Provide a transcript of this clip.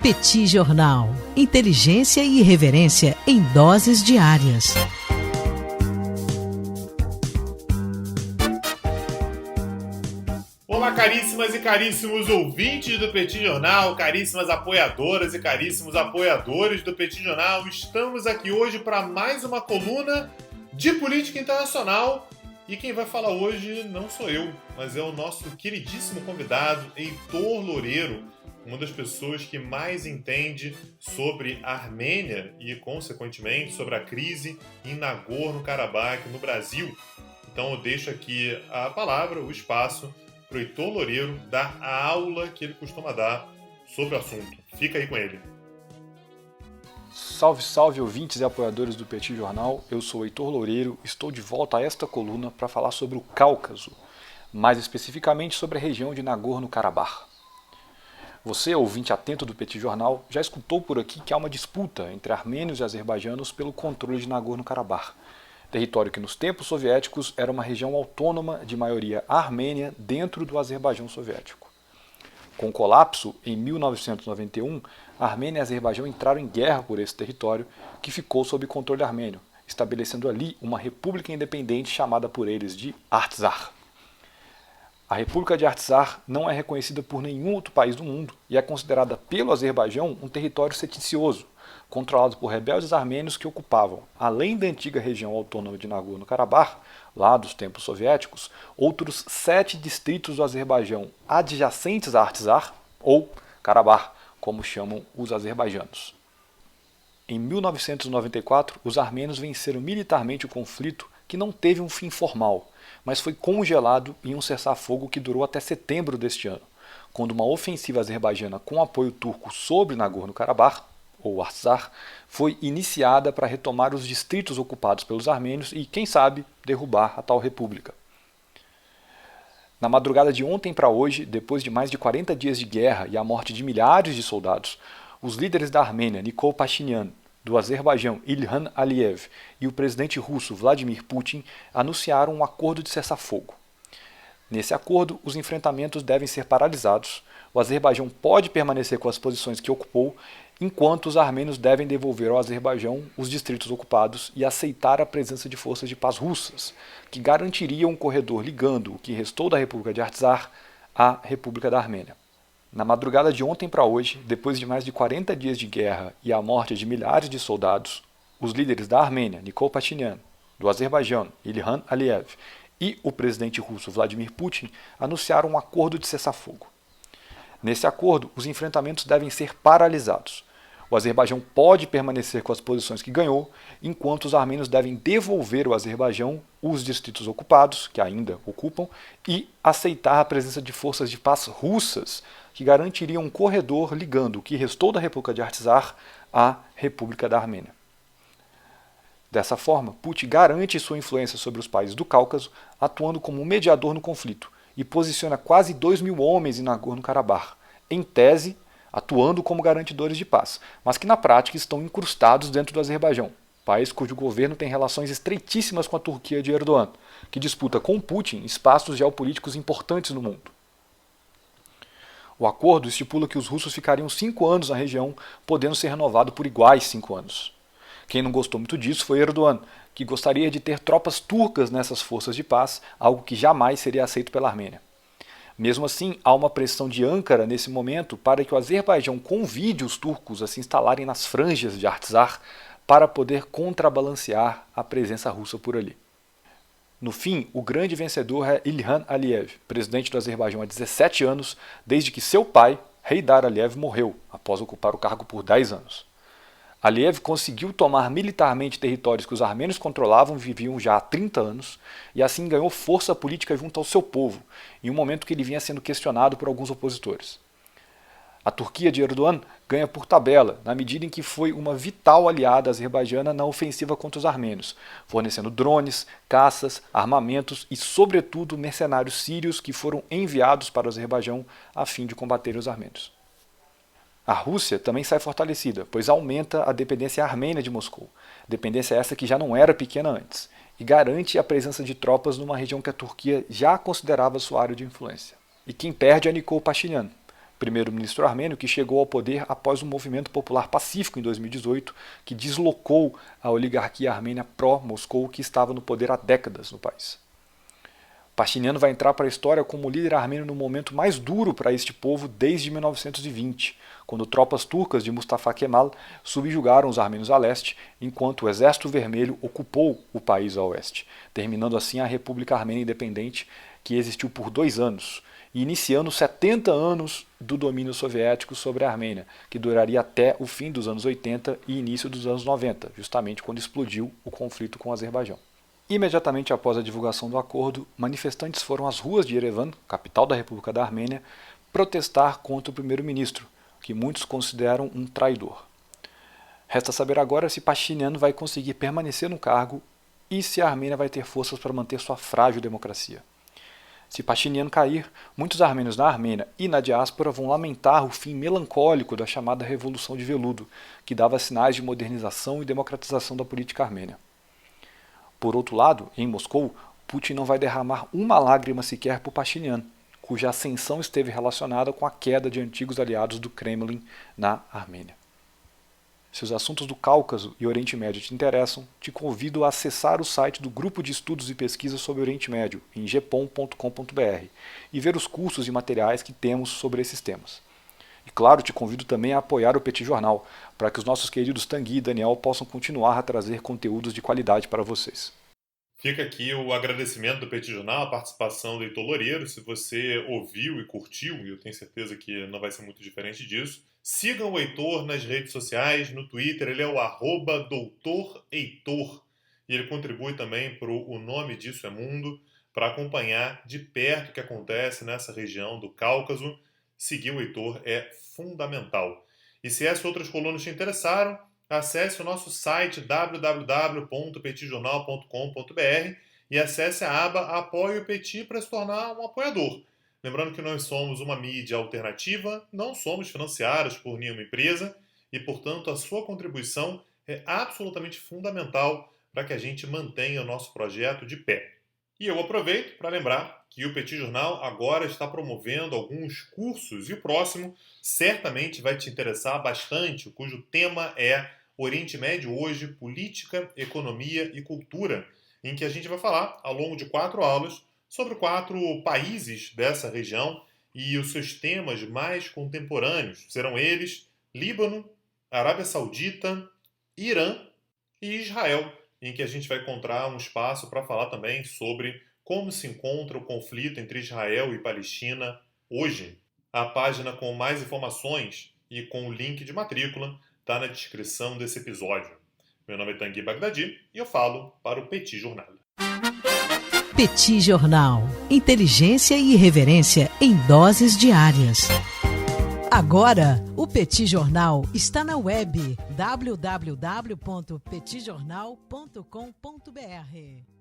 Petit Jornal. Inteligência e irreverência em doses diárias. Olá, caríssimas e caríssimos ouvintes do Petit Jornal, caríssimas apoiadoras e caríssimos apoiadores do Petit Jornal. Estamos aqui hoje para mais uma coluna de política internacional. E quem vai falar hoje não sou eu, mas é o nosso queridíssimo convidado, Heitor Loureiro, uma das pessoas que mais entende sobre a Armênia e, consequentemente, sobre a crise em Nagorno-Karabakh, no Brasil. Então eu deixo aqui a palavra, o espaço, para o Heitor Loureiro dar a aula que ele costuma dar sobre o assunto. Fica aí com ele. Salve, salve, ouvintes e apoiadores do Petit Jornal. Eu sou Heitor Loureiro, estou de volta a esta coluna para falar sobre o Cáucaso, mais especificamente sobre a região de Nagorno-Karabakh. Você, ouvinte atento do Petit Jornal, já escutou por aqui que há uma disputa entre armênios e azerbaijanos pelo controle de Nagorno-Karabakh, território que nos tempos soviéticos era uma região autônoma de maioria armênia dentro do Azerbaijão soviético. Com o colapso, em 1991, a Armênia e a Azerbaijão entraram em guerra por esse território, que ficou sob controle armênio, estabelecendo ali uma república independente chamada por eles de Artsakh. A República de Artsakh não é reconhecida por nenhum outro país do mundo e é considerada pelo Azerbaijão um território seticioso, controlado por rebeldes armênios que ocupavam, além da antiga região autônoma de Nagorno-Karabakh, lá dos tempos soviéticos, outros 7 distritos do Azerbaijão adjacentes a Artsakh, ou Karabakh, como chamam os azerbaijanos. Em 1994, os armênios venceram militarmente o conflito, que não teve um fim formal, mas foi congelado em um cessar-fogo que durou até setembro deste ano, quando uma ofensiva azerbaijana com apoio turco sobre Nagorno-Karabakh, ou Artsakh, foi iniciada para retomar os distritos ocupados pelos armênios e, quem sabe, derrubar a tal república. Na madrugada de ontem para hoje, depois de mais de 40 dias de guerra e a morte de milhares de soldados, os líderes da Armênia, Nikol Pashinyan, do Azerbaijão, Ilham Aliyev, e o presidente russo, Vladimir Putin, anunciaram um acordo de cessar-fogo. Nesse acordo, os enfrentamentos devem ser paralisados, o Azerbaijão pode permanecer com as posições que ocupou, enquanto os armênios devem devolver ao Azerbaijão os distritos ocupados e aceitar a presença de forças de paz russas, que garantiriam um corredor ligando o que restou da República de Artsakh à República da Armênia. Na madrugada de ontem para hoje, depois de mais de 40 dias de guerra e a morte de milhares de soldados, os líderes da Armênia, Nikol Pashinyan, do Azerbaijão, Ilham Aliyev, e o presidente russo Vladimir Putin anunciaram um acordo de cessar-fogo. Nesse acordo, os enfrentamentos devem ser paralisados. O Azerbaijão pode permanecer com as posições que ganhou, enquanto os armênios devem devolver ao Azerbaijão os distritos ocupados, que ainda ocupam, e aceitar a presença de forças de paz russas, que garantiriam um corredor ligando o que restou da República de Artsakh à República da Armênia. Dessa forma, Putin garante sua influência sobre os países do Cáucaso, atuando como um mediador no conflito, e posiciona quase 2.000 homens em Nagorno-Karabakh, em tese, atuando como garantidores de paz, mas que na prática estão incrustados dentro do Azerbaijão, país cujo governo tem relações estreitíssimas com a Turquia de Erdogan, que disputa com Putin espaços geopolíticos importantes no mundo. O acordo estipula que os russos ficariam 5 anos na região, podendo ser renovado por iguais 5 anos. Quem não gostou muito disso foi Erdogan, que gostaria de ter tropas turcas nessas forças de paz, algo que jamais seria aceito pela Armênia. Mesmo assim, há uma pressão de Ankara nesse momento para que o Azerbaijão convide os turcos a se instalarem nas franjas de Artsakh para poder contrabalancear a presença russa por ali. No fim, o grande vencedor é Ilham Aliyev, presidente do Azerbaijão há 17 anos, desde que seu pai, Heydar Aliyev, morreu, após ocupar o cargo por 10 anos. Aliyev conseguiu tomar militarmente territórios que os armênios controlavam e viviam já há 30 anos, e assim ganhou força política junto ao seu povo, em um momento que ele vinha sendo questionado por alguns opositores. A Turquia de Erdogan ganha por tabela, na medida em que foi uma vital aliada azerbaijana na ofensiva contra os armênios, fornecendo drones, caças, armamentos e, sobretudo, mercenários sírios que foram enviados para o Azerbaijão a fim de combater os armênios. A Rússia também sai fortalecida, pois aumenta a dependência armênia de Moscou, dependência essa que já não era pequena antes, e garante a presença de tropas numa região que a Turquia já considerava sua área de influência. E quem perde é Nikol Pashinyan, primeiro-ministro armênio que chegou ao poder após um movimento popular pacífico em 2018 que deslocou a oligarquia armênia pró-Moscou que estava no poder há décadas no país. Pashinyan vai entrar para a história como líder armênio no momento mais duro para este povo desde 1920, quando tropas turcas de Mustafa Kemal subjugaram os armênios a leste, enquanto o Exército Vermelho ocupou o país a oeste, terminando assim a República Armênia Independente, que existiu por 2 anos, e iniciando 70 anos do domínio soviético sobre a Armênia, que duraria até o fim dos anos 80 e início dos anos 90, justamente quando explodiu o conflito com o Azerbaijão. Imediatamente após a divulgação do acordo, manifestantes foram às ruas de Yerevan, capital da República da Armênia, protestar contra o primeiro-ministro, que muitos consideram um traidor. Resta saber agora se Pashinyan vai conseguir permanecer no cargo e se a Armênia vai ter forças para manter sua frágil democracia. Se Pashinyan cair, muitos armênios na Armênia e na diáspora vão lamentar o fim melancólico da chamada Revolução de Veludo, que dava sinais de modernização e democratização da política armênia. Por outro lado, em Moscou, Putin não vai derramar uma lágrima sequer por Pashinyan, cuja ascensão esteve relacionada com a queda de antigos aliados do Kremlin na Armênia. Se os assuntos do Cáucaso e Oriente Médio te interessam, te convido a acessar o site do Grupo de Estudos e Pesquisas sobre o Oriente Médio, em gpom.com.br, e ver os cursos e materiais que temos sobre esses temas. E claro, te convido também a apoiar o Petit Jornal, para que os nossos queridos Tanguy e Daniel possam continuar a trazer conteúdos de qualidade para vocês. Fica aqui o agradecimento do Petit Jornal, a participação do Heitor Loureiro. Se você ouviu e curtiu, e eu tenho certeza que não vai ser muito diferente disso, sigam o Heitor nas redes sociais, no Twitter, ele é o @doutoreitor, e ele contribui também para o Nome Disso é Mundo, para acompanhar de perto o que acontece nessa região do Cáucaso. Seguir o Heitor é fundamental. E se essas outras colunas te interessaram, acesse o nosso site www.petitjornal.com.br e acesse a aba Apoie o Petit para se tornar um apoiador. Lembrando que nós somos uma mídia alternativa, não somos financiados por nenhuma empresa e, portanto, a sua contribuição é absolutamente fundamental para que a gente mantenha o nosso projeto de pé. E eu aproveito para lembrar que o Petit Jornal agora está promovendo alguns cursos e o próximo certamente vai te interessar bastante, cujo tema é Oriente Médio hoje, política, economia e cultura, em que a gente vai falar, ao longo de 4 aulas, sobre 4 países dessa região e os seus temas mais contemporâneos. Serão eles Líbano, Arábia Saudita, Irã e Israel, em que a gente vai encontrar um espaço para falar também sobre como se encontra o conflito entre Israel e Palestina hoje. A página com mais informações e com o link de matrícula está na descrição desse episódio. Meu nome é Tanguy Bagdadi e eu falo para o Petit Jornal. Petit Jornal. Inteligência e irreverência em doses diárias. Agora, o Petit Jornal está na web www.petitjornal.com.br.